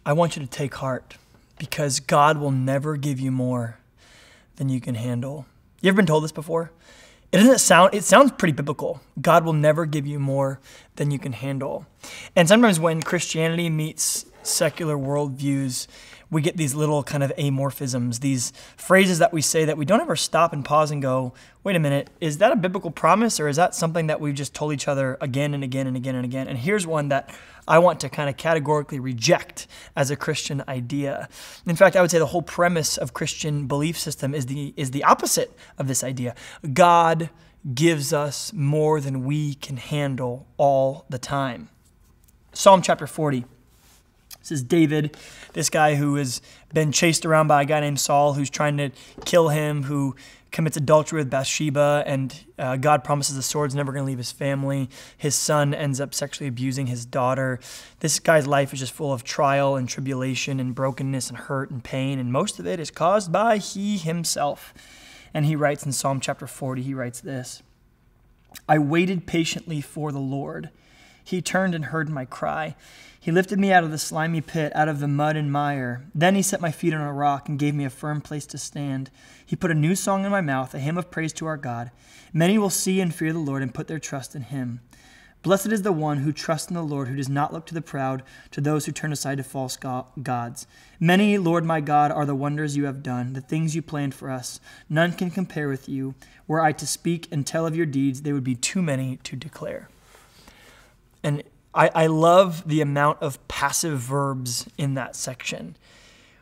I want you to take heart because God will never give you more than you can handle. You ever been told this before? It sounds pretty biblical. God will never give you more than you can handle. And sometimes when Christianity meets secular worldviews, we get these little kind of amorphisms, these phrases that we say that we don't ever stop and pause and go, wait a minute, is that a biblical promise or is that something that we've just told each other again and again and again and again? And here's one that I want to kind of categorically reject as a Christian idea. In fact, I would say the whole premise of Christian belief system is the opposite of this idea. God gives us more than we can handle all the time. Psalm chapter 40. This is David, this guy who has been chased around by a guy named Saul who's trying to kill him, who commits adultery with Bathsheba, and God promises the sword's never going to leave his family. His son ends up sexually abusing his daughter. This guy's life is just full of trial and tribulation and brokenness and hurt and pain, and most of it is caused by he himself. And he writes in Psalm chapter 40, he writes this, I waited patiently for the Lord. He turned and heard my cry. He lifted me out of the slimy pit, out of the mud and mire. Then he set my feet on a rock and gave me a firm place to stand. He put a new song in my mouth, a hymn of praise to our God. Many will see and fear the Lord and put their trust in him. Blessed is the one who trusts in the Lord, who does not look to the proud, to those who turn aside to false gods. Many, Lord my God, are the wonders you have done, the things you planned for us. None can compare with you. Were I to speak and tell of your deeds, they would be too many to declare. And I love the amount of passive verbs in that section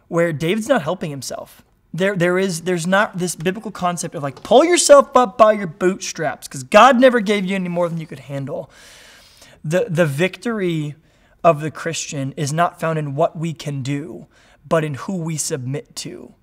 where David's not helping himself. There's not this biblical concept of like, pull yourself up by your bootstraps because God never gave you any more than you could handle. The victory of the Christian is not found in what we can do, but in who we submit to.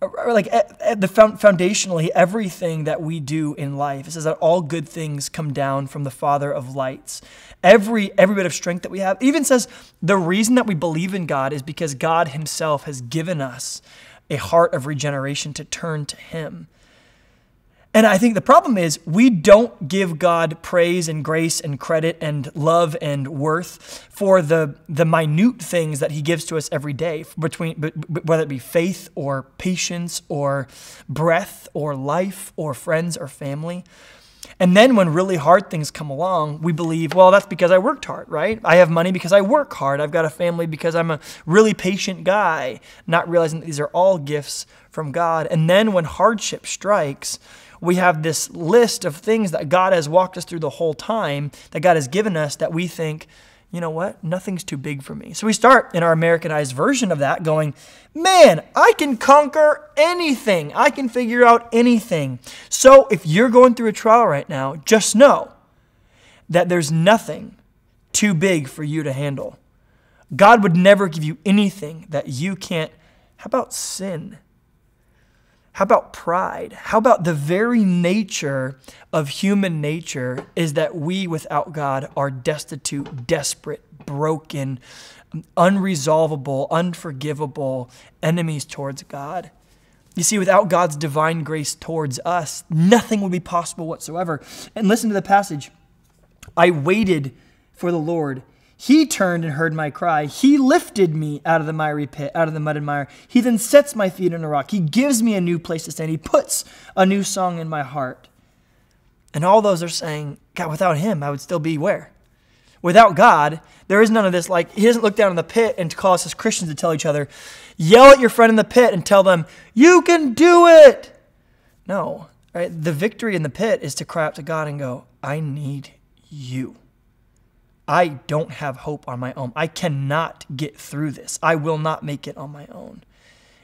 Or like foundationally, everything that we do in life, it says that all good things come down from the Father of lights. Every bit of strength that we have, it even says the reason that we believe in God is because God himself has given us a heart of regeneration to turn to him. And I think the problem is we don't give God praise and grace and credit and love and worth for the minute things that he gives to us every day, whether it be faith or patience or breath or life or friends or family. And then when really hard things come along, we believe, well, that's because I worked hard, right? I have money because I work hard. I've got a family because I'm a really patient guy, not realizing that these are all gifts from God. And then when hardship strikes, we have this list of things that God has walked us through the whole time, that God has given us, that we think, you know what, nothing's too big for me. So we start in our Americanized version of that going, man, I can conquer anything. I can figure out anything. So if you're going through a trial right now, just know that there's nothing too big for you to handle. God would never give you anything that you can't. How about sin? How about pride? How about the very nature of human nature is that we without God are destitute, desperate, broken, unresolvable, unforgivable enemies towards God. You see, without God's divine grace towards us, nothing would be possible whatsoever. And listen to the passage. I waited for the Lord. He turned and heard my cry. He lifted me out of the miry pit, out of the mud and mire. He then sets my feet on a rock. He gives me a new place to stand. He puts a new song in my heart. And all those are saying, God, without him, I would still be where? Without God, there is none of this. Like, he doesn't look down in the pit and call us as Christians to tell each other, yell at your friend in the pit and tell them, you can do it. No, right? The victory in the pit is to cry out to God and go, I need you. I don't have hope on my own. I cannot get through this. I will not make it on my own.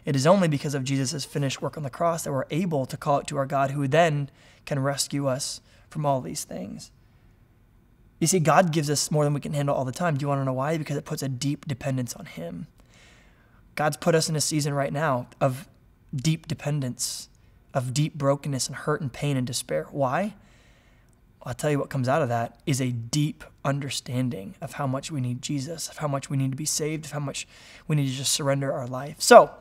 It is only because of Jesus' finished work on the cross that we're able to call it to our God, who then can rescue us from all these things. You see, God gives us more than we can handle all the time. Do you want to know why? Because it puts a deep dependence on him. God's put us in a season right now of deep dependence, of deep brokenness and hurt and pain and despair. Why? I'll tell you what comes out of that is a deep understanding of how much we need Jesus, of how much we need to be saved, of how much we need to just surrender our life. So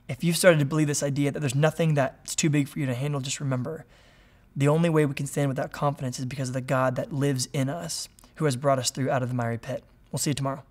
if you've started to believe this idea that there's nothing that's too big for you to handle, just remember, the only way we can stand with that confidence is because of the God that lives in us, who has brought us through out of the miry pit. We'll see you tomorrow.